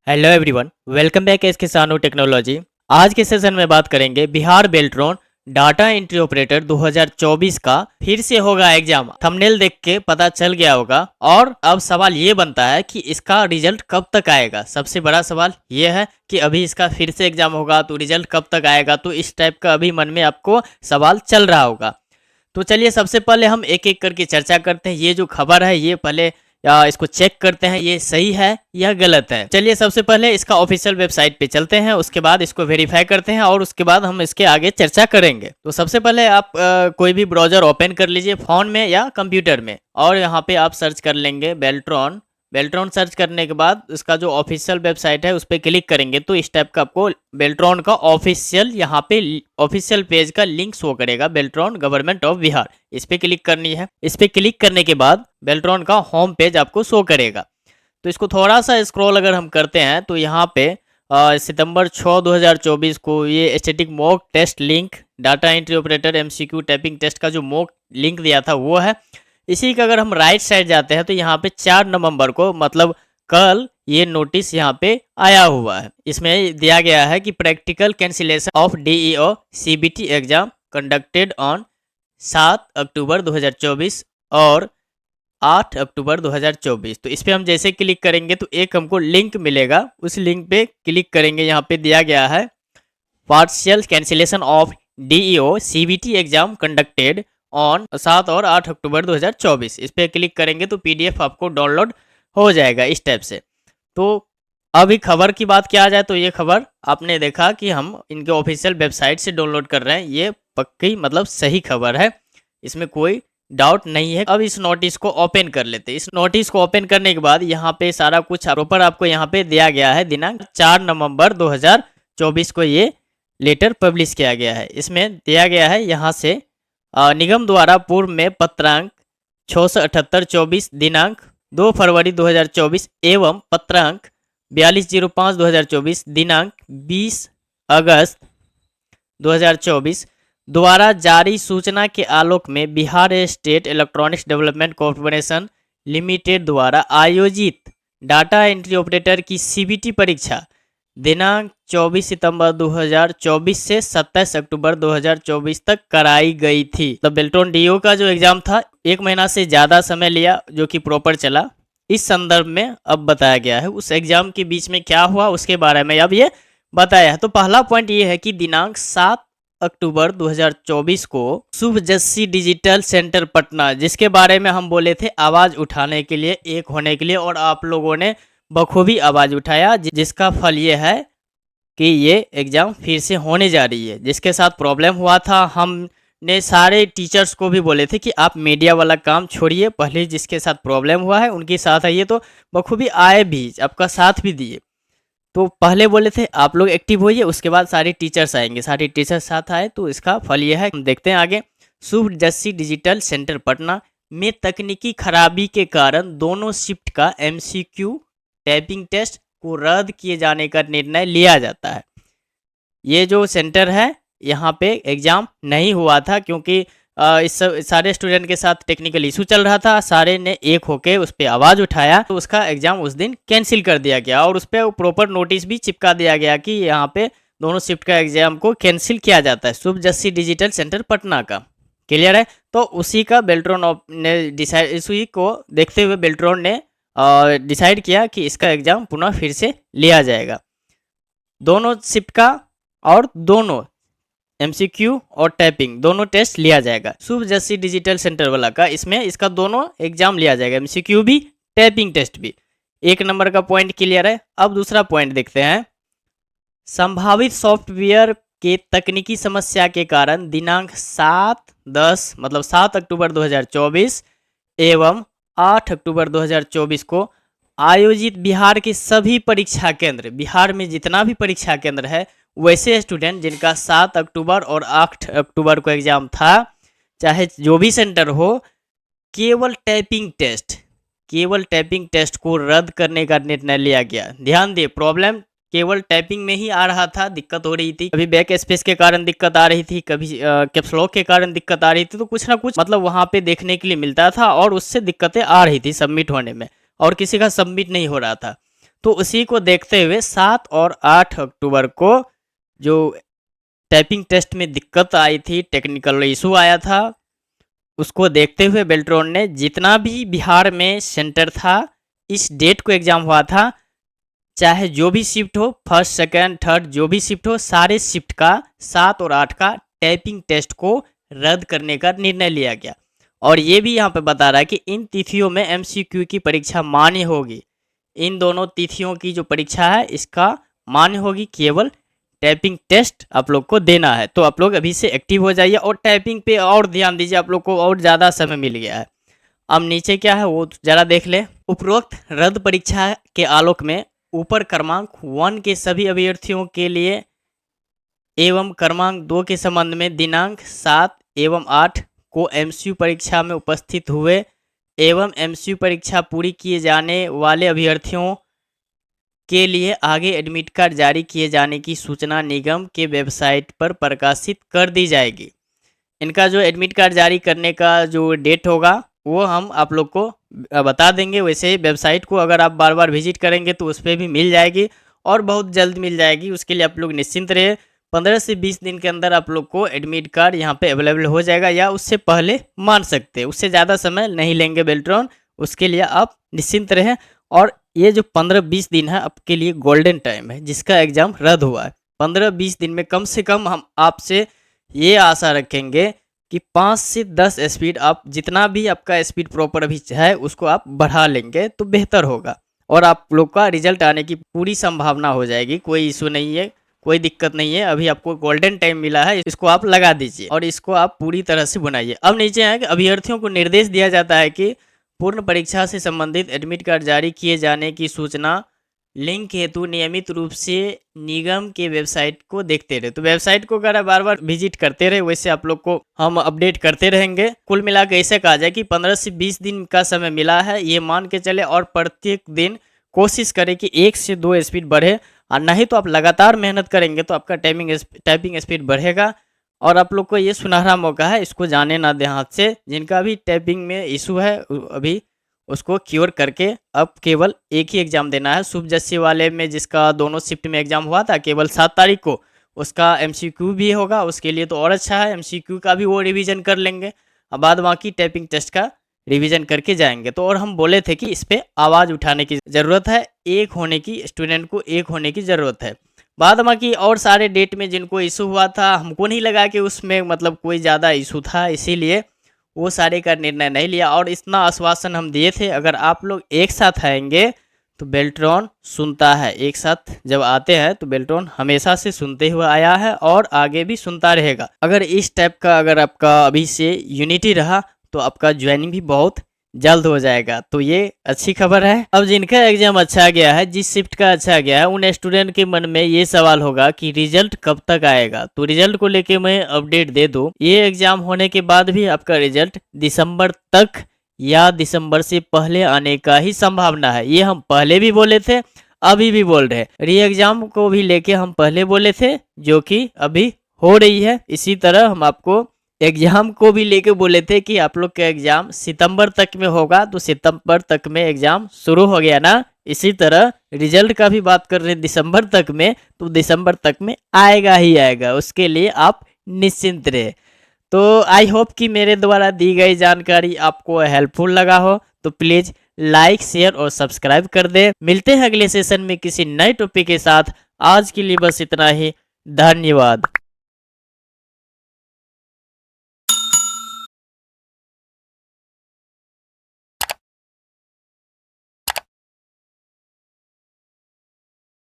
Hello everyone, welcome back S किसानो technology. आज के सेशन में बात करेंगे Bihar Beltron data entry operator 2024 का फिर से होगा एग्जाम। थंबनेल देख के पता चल गया होगा। और अब सवाल ये बनता है कि इसका रिजल्ट कब तक आएगा। सबसे बड़ा सवाल ये है कि अभी इसका फिर से एग्जाम होगा तो रिजल्ट कब तक आएगा। तो इस टाइप का अभी मन में आपको सवाल चल रहा होगा। तो चलिए सबसे पहले हम एक एक करके चर्चा करते हैं। ये जो खबर है ये पहले इसको चेक करते हैं ये सही है या गलत है। चलिए सबसे पहले इसका ऑफिशियल वेबसाइट पे चलते हैं, उसके बाद इसको वेरीफाई करते हैं और उसके बाद हम इसके आगे चर्चा करेंगे। तो सबसे पहले आप कोई भी ब्राउजर ओपन कर लीजिए फोन में या कंप्यूटर में, और यहाँ पे आप सर्च कर लेंगे बेल्ट्रॉन। बेल्ट्रॉन सर्च करने के बाद इसका जो ऑफिशियल वेबसाइट है उस पर क्लिक करेंगे तो इस टाइप का आपको बेल्ट्रॉन का ऑफिशियल यहाँ पे ऑफिशियल पेज का लिंक शो करेगा, बेल्ट्रॉन गवर्नमेंट ऑफ बिहार। इस पे क्लिक करनी है। इस पे क्लिक करने के बाद बेल्ट्रॉन का होम पेज आपको शो करेगा। तो इसको थोड़ा सा स्क्रॉल अगर हम करते हैं तो यहाँ पे सितंबर 6 2024 को ये static mock test link data entry operator MCQ typing test का जो मॉक लिंक दिया था वो है। इसी का अगर हम राइट साइड जाते हैं तो यहाँ पे 4 नवंबर को मतलब कल ये नोटिस यहाँ पे आया हुआ है। इसमें दिया गया है कि practical cancellation of DEO CBT exam conducted on 7 अक्टूबर 2024 और 8 अक्टूबर 2024। तो इस पे हम जैसे क्लिक करेंगे तो एक हमको लिंक मिलेगा, उस लिंक पे क्लिक करेंगे। यहाँ पे दिया गया है partial cancellation of DEO CBT exam conducted on 7 और 8 अक्टूबर 2024। इस पर क्लिक करेंगे तो पीडीएफ आपको डाउनलोड हो जाएगा इस टाइप से। तो अभी खबर की बात किया जाए तो ये खबर आपने देखा कि हम इनके ऑफिशियल वेबसाइट से डाउनलोड कर रहे हैं। ये पक्की मतलब सही खबर है, इसमें कोई डाउट नहीं है। अब इस नोटिस को ओपन कर लेते हैं। इस नोटिस को ओपन करने के बाद यहाँ पे सारा कुछ प्रॉपर आपको यहाँ पे दिया गया है। दिनांक 4 नवंबर 2024 को ये लेटर पब्लिश किया गया है। इसमें दिया गया है यहाँ से निगम द्वारा पूर्व में पत्रांक 678/24 दिनांक 2 फरवरी 2024 एवं पत्रांक 4205/2024 दिनांक 20 अगस्त 2024 द्वारा जारी सूचना के आलोक में Bihar state electronics development corporation limited द्वारा आयोजित डाटा एंट्री ऑपरेटर की सीबीटी परीक्षा दिनांक 24 सितंबर 2024 से 27 अक्टूबर 2024 तक कराई गई थी। तो बेल्ट्रॉन डीओ का जो एग्जाम था 1 महीना से ज़्यादा समय लिया, जो कि प्रॉपर चला। इस संदर्भ में अब बताया गया है उस एग्जाम के बीच में क्या हुआ उसके बारे में अब ये बताया है। तो पहला पॉइंट ये है कि दिनांक 7 अक्टूबर 2024 को शुभ जस्सी डिजिटल सेंटर पटना, जिसके बारे में हम बोले थे आवाज़ उठाने के लिए, एक होने के लिए, और आप लोगों ने बखूबी आवाज़ उठाया, जिसका फल ये है कि ये एग्ज़ाम फिर से होने जा रही है। जिसके साथ प्रॉब्लम हुआ था हमने सारे टीचर्स को भी बोले थे कि आप मीडिया वाला काम छोड़िए, पहले जिसके साथ प्रॉब्लम हुआ है उनके साथ आइए। तो बखूबी आए भी, आपका साथ भी दिए। तो पहले बोले थे आप लोग एक्टिव होइए, उसके बाद सारे टीचर्स आएंगे। सारे टीचर्स साथ आए तो इसका फल यह है। हम देखते हैं आगे। शुभ जस्सी डिजिटल सेंटर पटना में तकनीकी खराबी के कारण दोनों शिफ्ट का एमसीक्यू टाइपिंग टेस्ट को रद्द किए जाने का निर्णय लिया जाता है। ये जो सेंटर है यहाँ पे एग्ज़ाम नहीं हुआ था क्योंकि इस सारे स्टूडेंट के साथ टेक्निकल इशू चल रहा था। सारे ने एक होके उस पर आवाज़ उठाया तो उसका एग्ज़ाम उस दिन कैंसिल कर दिया गया और उस पर प्रॉपर नोटिस भी चिपका दिया गया कि यहाँ पे दोनों शिफ्ट का एग्ज़ाम को कैंसिल किया जाता है, शुभ जस्सी डिजिटल सेंटर पटना का। क्लियर है। तो उसी का बेल्ट्रॉन ने डिसाइड, इसी को देखते हुए बेल्ट्रॉन ने डिसाइड किया कि इसका एग्ज़ाम पुनः फिर से लिया जाएगा। दोनों शिफ्ट का और दोनों एमसीक्यू और टाइपिंग दोनों टेस्ट लिया जाएगा। शुभ जस्सी डिजिटल सेंटर वाला का इसमें इसका दोनों एग्जाम लिया जाएगा, एमसीक्यू भी टाइपिंग टेस्ट भी। 1 नंबर का पॉइंट क्लियर है। अब दूसरा पॉइंट देखते हैं। संभावित सॉफ्टवेयर के तकनीकी समस्या के कारण दिनांक 7/10 मतलब 7 अक्टूबर 2024 एवं 8 अक्टूबर 2024 को आयोजित बिहार के सभी परीक्षा केंद्र, बिहार में जितना भी परीक्षा केंद्र है वैसे स्टूडेंट जिनका 7 अक्टूबर और 8 अक्टूबर को एग्ज़ाम था, चाहे जो भी सेंटर हो, केवल टाइपिंग टेस्ट को रद्द करने का निर्णय लिया गया। ध्यान दिए, प्रॉब्लम केवल टाइपिंग में ही आ रहा था, दिक्कत हो रही थी। कभी बैक स्पेस के कारण दिक्कत आ रही थी, कभी कैप्स लॉक के कारण दिक्कत आ रही थी। तो कुछ ना कुछ मतलब वहाँ पे देखने के लिए मिलता था और उससे दिक्कतें आ रही थी सबमिट होने में, और किसी का सबमिट नहीं हो रहा था। तो उसी को देखते हुए 7 और 8 अक्टूबर को जो टाइपिंग टेस्ट में दिक्कत आई थी, टेक्निकल इशू आया था, उसको देखते हुए बेल्ट्रॉन ने जितना भी बिहार में सेंटर था, इस डेट को एग्ज़ाम हुआ था, चाहे जो भी शिफ्ट हो, फर्स्ट सेकंड थर्ड जो भी शिफ्ट हो, सारे शिफ्ट का 7 और 8 का टाइपिंग टेस्ट को रद्द करने का निर्णय लिया गया। और ये भी यहाँ पे बता रहा है कि इन तिथियों में एमसीक्यू की परीक्षा मान्य होगी। इन दोनों तिथियों की जो परीक्षा है इसका मान्य होगी, केवल टाइपिंग टेस्ट आप लोग को देना है। तो आप लोग अभी से एक्टिव हो जाइए और टाइपिंग पे और ध्यान दीजिए, आप लोग को और ज़्यादा समय मिल गया है। अब नीचे क्या है वो ज़रा देख ले। उपरोक्त रद्द परीक्षा के आलोक में ऊपर क्रमांक 1 के सभी अभ्यर्थियों के लिए एवं क्रमांक 2 के संबंध में दिनांक 7 एवं 8 को एमसीक्यू परीक्षा में उपस्थित हुए एवं एमसीक्यू परीक्षा पूरी किए जाने वाले अभ्यर्थियों के लिए आगे एडमिट कार्ड जारी किए जाने की सूचना निगम के वेबसाइट पर प्रकाशित कर दी जाएगी। इनका जो एडमिट कार्ड जारी करने का जो डेट होगा वो हम आप लोग को बता देंगे। वैसे वेबसाइट को अगर आप बार बार विजिट करेंगे तो उस पर भी मिल जाएगी और बहुत जल्द मिल जाएगी। उसके लिए आप लोग निश्चिंत रहे, 15 से 20 दिन के अंदर आप लोग को एडमिट कार्ड यहाँ पे अवेलेबल हो जाएगा, या उससे पहले मान सकते हैं, उससे ज़्यादा समय नहीं लेंगे बेल्ट्रॉन, उसके लिए आप निश्चिंत रहें। और ये जो 15-20 दिन है आपके लिए गोल्डन टाइम है, जिसका एग्ज़ाम रद्द हुआ है। 15-20 दिन में कम से कम हम आपसे ये आशा रखेंगे कि 5 से 10 स्पीड, आप जितना भी आपका स्पीड प्रॉपर अभी है उसको आप बढ़ा लेंगे तो बेहतर होगा और आप लोग का रिजल्ट आने की पूरी संभावना हो जाएगी। कोई इशू नहीं है, कोई दिक्कत नहीं है। अभी आपको गोल्डन टाइम मिला है, इसको आप लगा दीजिए और इसको आप पूरी तरह से बनाइए। अब नीचे है कि अभ्यर्थियों को निर्देश दिया जाता है कि पूर्ण परीक्षा से संबंधित एडमिट कार्ड जारी किए जाने की सूचना लिंक हेतु नियमित रूप से निगम के वेबसाइट को देखते रहे। तो वेबसाइट को अगर बार बार विजिट करते रहे, वैसे आप लोग को हम अपडेट करते रहेंगे। कुल मिला के ऐसे कहा जाए कि 15 से 20 दिन का समय मिला है, ये मान के चले, और प्रत्येक दिन कोशिश करें कि 1 से 2 स्पीड बढ़े, और नहीं तो आप लगातार मेहनत करेंगे तो आपका टाइपिंग स्पीड बढ़ेगा। और आप लोग को ये सुनहरा मौका है, इसको जाने ना दें हाथ से। जिनका भी टाइपिंग में इशू है अभी उसको क्योर करके अब केवल एक ही एग्ज़ाम देना है। शुभ जस्सी वाले में जिसका दोनों शिफ्ट में एग्ज़ाम हुआ था, केवल 7 तारीख को उसका एमसीक्यू भी होगा, उसके लिए तो और अच्छा है। एमसीक्यू का भी वो रिवीजन कर लेंगे, अब बाद बाकी टाइपिंग टेस्ट का रिवीजन करके जाएंगे। तो और हम बोले थे कि इस पर आवाज़ उठाने की ज़रूरत है, एक होने की, स्टूडेंट को एक होने की ज़रूरत है। बाद बाकी और सारे डेट में जिनको इशू हुआ था, हमको नहीं लगा कि उसमें मतलब कोई ज़्यादा इशू था, इसीलिए वो सारे का निर्णय नहीं लिया। और इतना आश्वासन हम दिए थे, अगर आप लोग एक साथ आएंगे तो बेल्ट्रॉन सुनता है। एक साथ जब आते हैं तो बेल्ट्रॉन हमेशा से सुनते हुए आया है और आगे भी सुनता रहेगा। अगर इस टाइप का अगर आपका अभी से यूनिटी रहा तो आपका ज्वाइनिंग भी बहुत जल्द हो जाएगा। तो ये अच्छी खबर है। अब जिनका एग्जाम अच्छा गया है, जिस शिफ्ट का अच्छा गया है, उन स्टूडेंट के मन में ये सवाल होगा कि रिजल्ट कब तक आएगा। तो रिजल्ट को लेके मैं अपडेट दे दूं, ये एग्जाम होने के बाद भी आपका रिजल्ट दिसंबर तक या दिसंबर से पहले आने का ही संभावना है। ये हम पहले भी बोले थे, अभी भी बोल रहे। री एग्जाम को भी लेके हम पहले बोले थे, जो कि अभी हो रही है। इसी तरह हम आपको एग्जाम को भी लेके बोले थे कि आप लोग का एग्जाम सितंबर तक में होगा, तो सितंबर तक में एग्जाम शुरू हो गया ना। इसी तरह रिजल्ट का भी बात कर रहे हैं दिसंबर तक में, तो दिसंबर तक में आएगा ही आएगा, उसके लिए आप निश्चिंत रहे। तो आई होप कि मेरे द्वारा दी गई जानकारी आपको हेल्पफुल लगा हो, तो प्लीज़ लाइक, शेयर और सब्सक्राइब कर दे। मिलते हैं अगले सेशन में किसी नए टॉपिक के साथ। आज के लिए बस इतना ही, धन्यवाद।